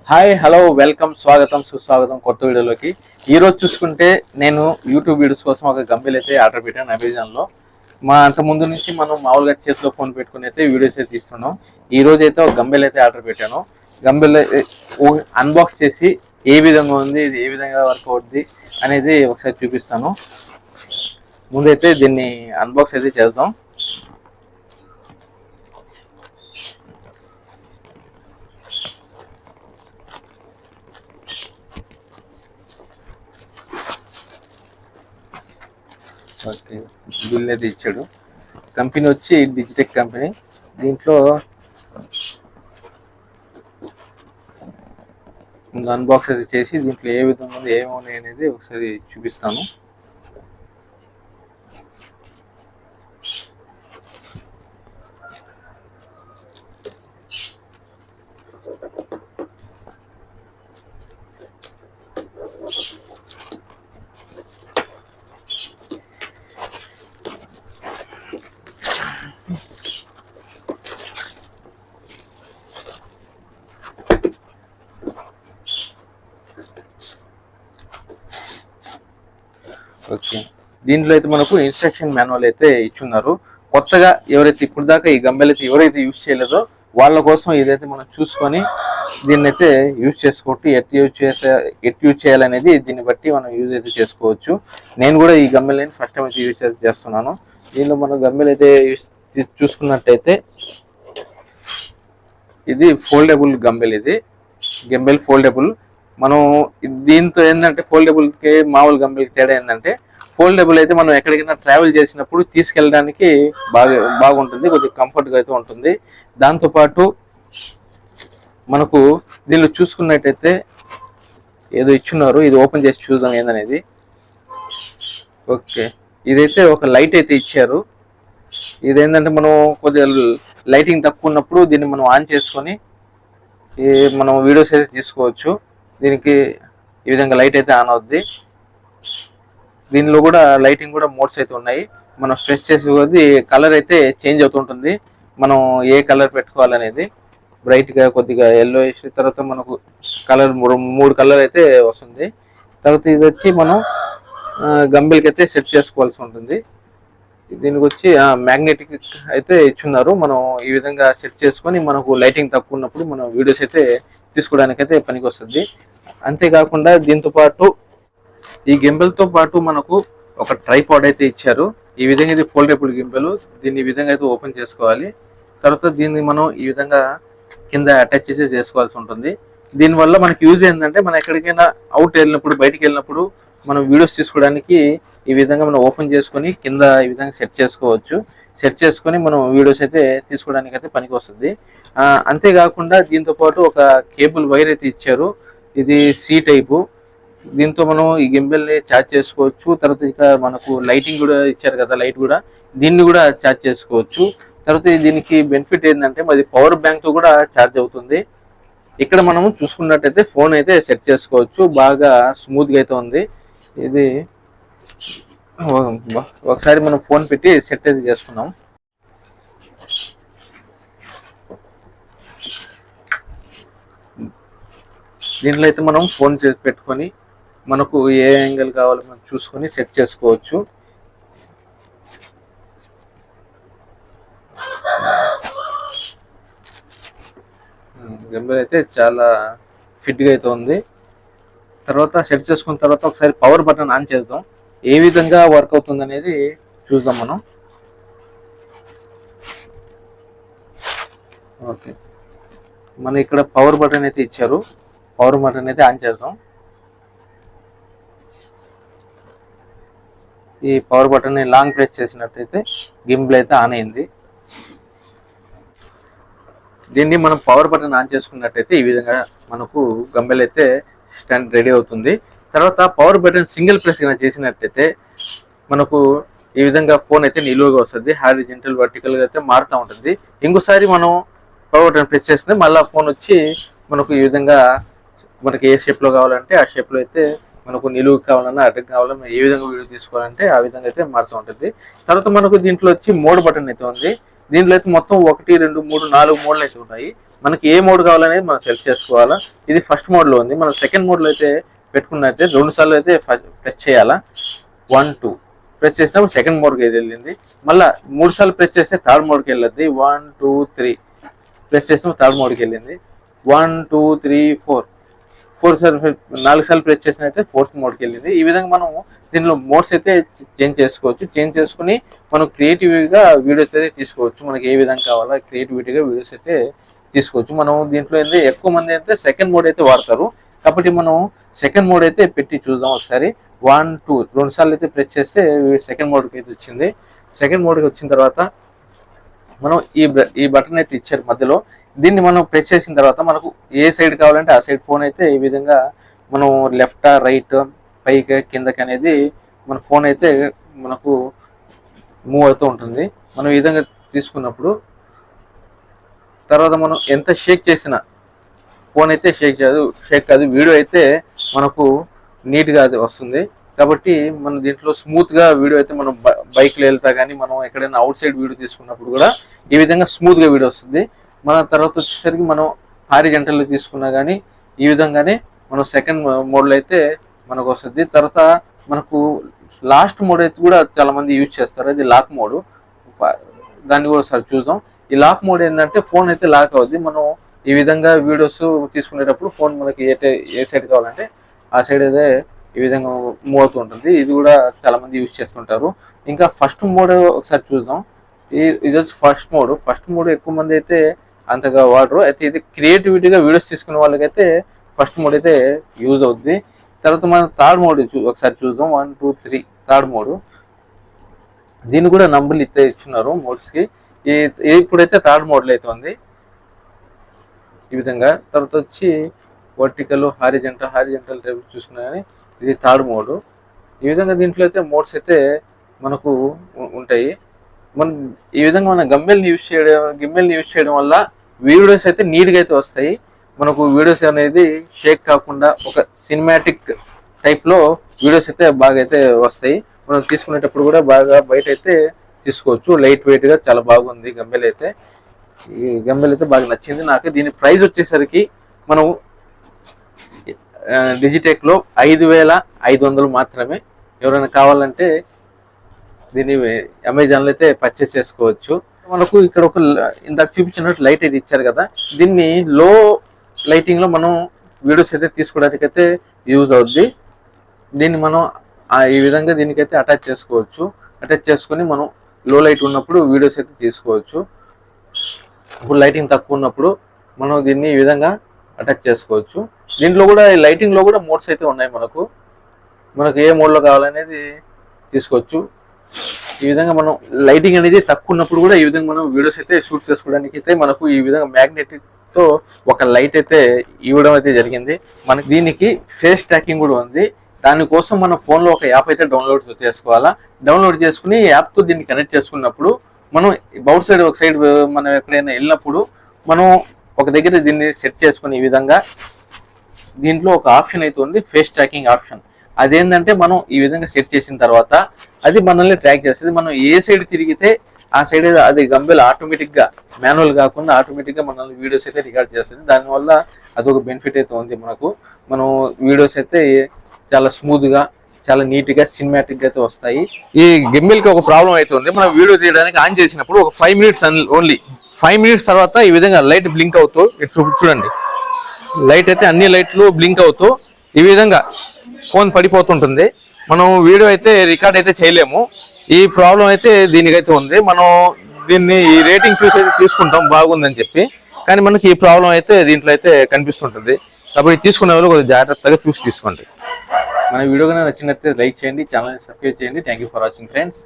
Hi hello welcome స్వాగతం సుస్వాగతం కొత్త వీడియోలోకి. ఈరోజు చూసుకుంటే నేను యూట్యూబ్ వీడియోస్ కోసం ఒక గంబెల్ అయితే ఆర్డర్ పెట్టాను అమెజాన్లో. అంత ముందు నుంచి మనం మామూలుగా చేతిలో ఫోన్ పెట్టుకుని అయితే వీడియోస్ అయితే తీస్తున్నాం. ఈ రోజు అయితే ఒక గంబెల్ అయితే ఆర్డర్ పెట్టాను. గంబెల్ అన్బాక్స్ చేసి ఏ విధంగా ఉంది, ఇది ఏ విధంగా వర్క్ అవుద్ది అనేది ఒకసారి చూపిస్తాను. ముందైతే దీన్ని అన్బాక్స్ అయితే చేద్దాం. ఓకే, బిల్ అయితే ఇచ్చాడు. కంపెనీ వచ్చి డిజిటెక్ కంపెనీ. దీంట్లో అన్బాక్స్ అయితే చేసి దీంట్లో ఏ విధంగా ఉంది, ఏమున్నాయి అనేది ఒకసారి చూపిస్తాను. ఓకే, దీంట్లో అయితే మనకు ఇన్స్ట్రక్షన్ మాన్యువల్ అయితే ఇచ్చున్నారు. కొత్తగా ఎవరైతే ఇప్పుడు దాకా ఈ గంబెల్ అయితే ఎవరైతే యూజ్ చేయలేదో వాళ్ళ కోసం ఇదైతే మనం చూసుకొని దీన్ని అయితే యూజ్ చేసుకోవచ్చు. ఎట్ యూజ్ చేయాలనేది దీన్ని బట్టి మనం యూజ్ అయితే చేసుకోవచ్చు. నేను కూడా ఈ గంబెల్ అయితే ఫస్ట్ టైం అయితే యూజ్ చేస్తున్నాను. దీనిలో మనం గంబెల్ అయితే చూసుకున్నట్టయితే ఇది ఫోల్డబుల్ గంబెల్. ఇది గంబెల్ ఫోల్డబుల్. మనం దీంతో ఏంటంటే ఫోల్డబుల్కి మామూలు గంబెల్కి తేడా ఏంటంటే ఫోల్డబుల్ అయితే మనం ఎక్కడికైనా ట్రావెల్ చేసినప్పుడు తీసుకెళ్ళడానికి బాగుంటుంది, కొద్దిగా కంఫర్ట్గా అయితే ఉంటుంది. దాంతోపాటు మనకు దీనిలో చూసుకున్నట్టయితే ఏదో ఇచ్చున్నారు, ఇది ఓపెన్ చేసి చూద్దాం ఏందనేది. ఓకే, ఇదైతే ఒక లైట్ అయితే ఇచ్చారు. ఇదేంటంటే మనం కొద్దిగా లైటింగ్ తక్కువ ఉన్నప్పుడు దీన్ని మనం ఆన్ చేసుకొని మనం వీడియోస్ అయితే తీసుకోవచ్చు. దీనికి ఈ విధంగా లైట్ అయితే ఆన్ అవుద్ది. దీనిలో కూడా లైటింగ్ కూడా మోడ్స్ అయితే ఉన్నాయి. మనం ప్రెస్ చేసే కొద్దీ కలర్ అయితే చేంజ్ అవుతుంటుంది. మనం ఏ కలర్ పెట్టుకోవాలనేది బ్రైట్గా, కొద్దిగా ఎల్లో వేసి తర్వాత మనకు కలర్ మూడు కలర్ అయితే వస్తుంది. తర్వాత ఇది వచ్చి మనం గంబెల్కి అయితే సెట్ చేసుకోవాల్సి ఉంటుంది. దీనికి వచ్చి మ్యాగ్నెటిక్ అయితే ఇచ్చున్నారు. మనం ఈ విధంగా సెట్ చేసుకొని మనకు లైటింగ్ తక్కువ ఉన్నప్పుడు మనం వీడియోస్ అయితే తీసుకోవడానికైతే పనికి వస్తుంది. అంతేకాకుండా దీంతో పాటు ఈ గింబెల్తో పాటు మనకు ఒక ట్రైపాడ్ అయితే ఇచ్చారు. ఈ విధంగా ఇది ఫోల్డబుల్ గింబెల్. దీన్ని ఈ విధంగా అయితే ఓపెన్ చేసుకోవాలి. తర్వాత దీన్ని మనం ఈ విధంగా కింద అటాచ్ చేసి చేసుకోవాల్సి ఉంటుంది. దీనివల్ల మనకి యూజ్ ఏంటంటే మనం ఎక్కడికైనా అవుట్ వెళ్ళినప్పుడు, బయటికి వెళ్ళినప్పుడు మనం వీడియోస్ తీసుకోవడానికి ఈ విధంగా మనం ఓపెన్ చేసుకొని కింద ఈ విధంగా సెట్ చేసుకోవచ్చు. సెట్ చేసుకొని మనం వీడియోస్ అయితే తీసుకోవడానికి అయితే పనికి వస్తుంది. అంతేకాకుండా దీంతో పాటు ఒక కేబుల్ వైర్ అయితే ఇచ్చారు. ఇది సి టైపు. దీంతో మనం ఈ గింబెల్ని ఛార్జ్ చేసుకోవచ్చు. తర్వాత ఇక మనకు లైటింగ్ కూడా ఇచ్చారు కదా, లైట్ కూడా దీన్ని కూడా ఛార్జ్ చేసుకోవచ్చు. తర్వాత దీనికి బెనిఫిట్ ఏంటంటే మరి పవర్ బ్యాంక్ తో కూడా ఛార్జ్ అవుతుంది. ఇక్కడ మనము చూసుకున్నట్టయితే ఫోన్ అయితే సెట్ చేసుకోవచ్చు. బాగా స్మూత్గా అయితే ఉంది. ఇది ఒకసారి మనం ఫోన్ పెట్టి సెట్ అయితే చేసుకున్నాం. దీంట్లో అయితే మనం ఫోన్ చేసి పెట్టుకొని మనకు ఏ యాంగిల్ కావాలో మనం చూసుకొని సెట్ చేసుకోవచ్చు. గింబెల్ అయితే చాలా ఫిట్గా అయితే ఉంది. తర్వాత సెట్ చేసుకున్న తర్వాత ఒకసారి పవర్ బటన్ ఆన్ చేద్దాం, ఏ విధంగా వర్క్ అవుతుంది అనేది చూద్దాం మనం. ఓకే, మన ఇక్కడ పవర్ బటన్ అయితే ఇచ్చారు. పవర్ బటన్ అయితే ఆన్ చేద్దాం. ఈ పవర్ బటన్ ని లాంగ్ ప్రెస్ చేసినట్టయితే గింబెల్ అయితే ఆన్ అయింది. దీన్ని మనం పవర్ బటన్ ఆన్ చేసుకున్నట్టయితే ఈ విధంగా మనకు గంబెల్ అయితే స్టాండ్ రెడీ అవుతుంది. తర్వాత పవర్ బటన్ సింగిల్ ప్రెస్ చేసినట్టయితే మనకు ఈ విధంగా ఫోన్ అయితే నిలువుగా వస్తుంది. హారిజంటల్ వర్టికల్ గా అయితే మారుతూ ఉంటుంది. ఇంకోసారి మనం పవర్ బటన్ ప్రెస్ చేస్తే మళ్ళీ ఫోన్ వచ్చి మనకు ఈ విధంగా మనకి ఏ షేప్ లో కావాలంటే ఆ షేప్ లో అయితే మనకు నిలువు కావాలన్నా అడ్డం కావాలన్నా ఏ విధంగా వీడియో తీసుకోవాలంటే ఆ విధంగా అయితే మారుతూ ఉంటుంది. తర్వాత మనకు దీంట్లో వచ్చి మోడ్ బటన్ అయితే ఉంది. దీంట్లో అయితే మొత్తం 1, 2, 3, 4 మోడ్లు అయితే ఉన్నాయి. మనకి ఏ మోడ్ కావాలనేది మనం సెలెక్ట్ చేసుకోవాలా. ఇది ఫస్ట్ మోడ్లో ఉంది. మనం సెకండ్ మోడ్లో అయితే పెట్టుకున్నట్టే 2 సార్లు అయితే ప్రెస్ చేయాలా. 1 2 ప్రెస్ చేసినప్పుడు సెకండ్ మోడ్కి అయితే వెళ్ళింది. మళ్ళీ 3 సార్లు ప్రెస్ చేస్తే థర్డ్ మోడ్కి వెళ్ళద్ది. 1 2 3 ప్రెస్ చేసినప్పుడు థర్డ్ మోడ్కి వెళ్ళింది. 1 2 3 4 సార్లు 4 సార్లు ప్రెస్ చేసినట్టే ఫోర్త్ మోడ్కి వెళ్ళింది. ఈ విధంగా మనం దీనిలో మోడ్స్ అయితే చేంజ్ చేసుకోవచ్చు. చేంజ్ చేసుకుని మనం క్రియేటివ్గా వీడియోస్ అయితే తీసుకోవచ్చు. మనకి ఏ విధంగా కావాలో క్రియేటివిటీగా వీడియోస్ అయితే తీసుకోవచ్చు. మనం దీంట్లో అయితే ఎక్కువ మంది అయితే సెకండ్ మోడ్ అయితే వాడతారు. కాబట్టి మనం సెకండ్ మోడ్ అయితే పెట్టి చూద్దాం ఒకసారి. 1 2 2 సార్లు అయితే ప్రెస్ చేస్తే సెకండ్ మోడ్కి అయితే వచ్చింది. సెకండ్ మోడ్కి వచ్చిన తర్వాత మనం ఈ బటన్ అయితే ఇచ్చారు మధ్యలో. దీన్ని మనం ప్రెస్ చేసిన తర్వాత మనకు ఏ సైడ్ కావాలంటే ఆ సైడ్ ఫోన్ అయితే ఈ విధంగా మనం లెఫ్ట్ రైట్ పైకి కిందకి అనేది మన ఫోన్ అయితే మనకు మూవ్ అవుతూ ఉంటుంది. మనం ఈ విధంగా తీసుకున్నప్పుడు తర్వాత మనం ఎంత షేక్ చేసినా ఫోన్ అయితే షేక్ కాదు వీడియో అయితే మనకు నీట్గా అది వస్తుంది. కాబట్టి మనం దీంట్లో స్మూత్గా వీడియో అయితే మనం బైక్లో వెళ్తా కానీ మనం ఎక్కడైనా అవుట్ సైడ్ వీడియో తీసుకున్నప్పుడు కూడా ఈ విధంగా స్మూత్గా వీడియో వస్తుంది. మన తర్వాత వచ్చేసరికి మనం హారిజంటల్లో తీసుకున్నా కానీ ఈ విధంగానే మనం సెకండ్ మోడ్లో అయితే మనకు వస్తుంది. తర్వాత మనకు లాస్ట్ మోడ్ అయితే కూడా చాలా మంది యూజ్ చేస్తారు. అది లాక్ మోడ్. దాన్ని కూడా ఒకసారి చూద్దాం. ఈ లాక్ మోడ్ ఏంటంటే ఫోన్ అయితే లాక్ అవుద్ది. మనం ఈ విధంగా వీడియోస్ తీసుకునేటప్పుడు ఫోన్ మనకి ఏ సైడ్ కావాలంటే ఆ సైడ్ అయితే ఈ విధంగా మూవ్ అవుతూ ఉంటుంది. ఇది కూడా చాలా మంది యూజ్ చేస్తుంటారు. ఇంకా ఫస్ట్ మోడ్ ఒకసారి చూద్దాం. ఇది వచ్చి ఫస్ట్ మోడ్ ఎక్కువ మంది అయితే అంతగా వాడరు. అయితే ఇది క్రియేటివిటీగా వీడియోస్ తీసుకునే వాళ్ళకైతే ఫస్ట్ మోడ్ అయితే యూజ్ అవుద్ది. తర్వాత మనం థర్డ్ మోడ్ ఒకసారి చూద్దాం. 1 2 3 థర్డ్ మోడ్. దీన్ని కూడా నంబర్లు ఇచ్చున్నారు మోడ్స్కి. ఇప్పుడైతే థర్డ్ మోడ్లో అయితే ఉంది ఈ విధంగా. తర్వాత వచ్చి వర్టికల్ హారిజంటల్ టైప్ చూసుకున్నా కానీ ఇది థర్డ్ మోడ్. ఈ విధంగా దీంట్లో అయితే మోడ్స్ అయితే మనకు ఉంటాయి. మనం ఈ విధంగా మన గిమ్మెల్ని యూజ్ చేయడం వల్ల వీడియోస్ అయితే నీట్గా అయితే వస్తాయి. మనకు వీడియోస్ అనేది షేక్ కాకుండా ఒక సినిమాటిక్ టైప్లో వీడియోస్ అయితే బాగా అయితే వస్తాయి. మనం తీసుకునేటప్పుడు కూడా బాగా బయట అయితే తీసుకోవచ్చు. లైట్ వెయిట్గా చాలా బాగుంది గంబెల్ అయితే. ఈ గంబెల్ అయితే బాగా నచ్చింది నాకు. దీని ప్రైస్ వచ్చేసరికి మనం డిజిటెక్లో 5500 మాత్రమే. ఎవరైనా కావాలంటే దీన్ని అమెజాన్లో అయితే పర్చేస్ చేసుకోవచ్చు. మనకు ఇక్కడ ఒక ఇందాక చూపించినట్టు లైట్ అయితే ఇచ్చారు కదా, దీన్ని లో లైటింగ్లో మనం వీడియోస్ అయితే తీసుకోవడానికి అయితే యూజ్ అవుద్ది. దీన్ని మనం ఈ విధంగా దీనికైతే అటాచ్ చేసుకోవచ్చు. అటాచ్ చేసుకొని మనం లో లైట్ ఉన్నప్పుడు వీడియోస్ అయితే తీసుకోవచ్చు. ఇప్పుడు లైటింగ్ తక్కువ ఉన్నప్పుడు మనం దీన్ని ఈ విధంగా అటాచ్ చేసుకోవచ్చు. దీంట్లో కూడా లైటింగ్లో కూడా మోడ్స్ అయితే ఉన్నాయి. మనకు ఏ మోడ్లో కావాలనేది తీసుకోవచ్చు. ఈ విధంగా మనం లైటింగ్ అనేది తక్కువ ఉన్నప్పుడు కూడా ఈ విధంగా మనం వీడియోస్ అయితే షూట్ చేసుకోవడానికి అయితే మనకు ఈ విధంగా మ్యాగ్నెటిక్తో ఒక లైట్ అయితే ఇవ్వడం అయితే జరిగింది. మనకి దీనికి ఫేస్ ట్రాకింగ్ కూడా ఉంది. దానికోసం మన ఫోన్లో ఒక యాప్ అయితే డౌన్లోడ్ చేసుకోవాలా. డౌన్లోడ్ చేసుకుని యాప్తో దీన్ని కనెక్ట్ చేసుకున్నప్పుడు మనం అవుట్ సైడ్ ఒక సైడ్ మనం ఎక్కడైనా వెళ్ళినప్పుడు మనం ఒక దగ్గర దీన్ని సెట్ చేసుకుని ఈ విధంగా దీంట్లో ఒక ఆప్షన్ అయితే ఉంది, ఫేస్ ట్రాకింగ్ ఆప్షన్. అదేంటంటే మనం ఈ విధంగా సెట్ చేసిన తర్వాత అది మనల్ని ట్రాక్ చేస్తుంది. మనం ఏ సైడ్ తిరిగితే ఆ సైడ్ అది గంబెల్ ఆటోమేటిక్గా మాన్యువల్ కాకుండా ఆటోమేటిక్గా మనల్ని వీడియోస్ అయితే రికార్డ్ చేస్తుంది. దానివల్ల అదొక బెనిఫిట్ అయితే ఉంది మనకు. మనం వీడియోస్ అయితే చాలా స్మూత్గా చాలా నీట్గా సినిమాటిక్గా అయితే వస్తాయి. ఈ గిమ్మిల్కి ఒక ప్రాబ్లం అయితే ఉంది. మనం వీడియో తీయడానికి ఆన్ చేసినప్పుడు ఒక 5 మినిట్స్ ఓన్లీ 5 మినిట్స్ తర్వాత ఈ విధంగా లైట్ బ్లింక్ అవుతూ చూడండి, లైట్ అయితే అన్ని లైట్లు బ్లింక్ అవుతూ ఈ విధంగా ఫోన్ పడిపోతుంటుంది. మనం వీడియో అయితే రికార్డ్ అయితే చేయలేము. ఈ ప్రాబ్లం అయితే దీనికైతే ఉంది. మనం దీన్ని ఈ రేటింగ్ చూసి అయితే తీసుకుంటాం బాగుందని చెప్పి, కానీ మనకి ఈ ప్రాబ్లం అయితే దీంట్లో అయితే కనిపిస్తుంటుంది. కాబట్టి తీసుకునే వాళ్ళు కొద్దిగా జాగ్రత్తగా చూసి తీసుకోండి. మన వీడియో కనుక నచ్చినట్లయితే లైక్ చేయండి, ఛానల్ని సబ్స్క్రైబ్ చేయండి. Thank you for watching friends.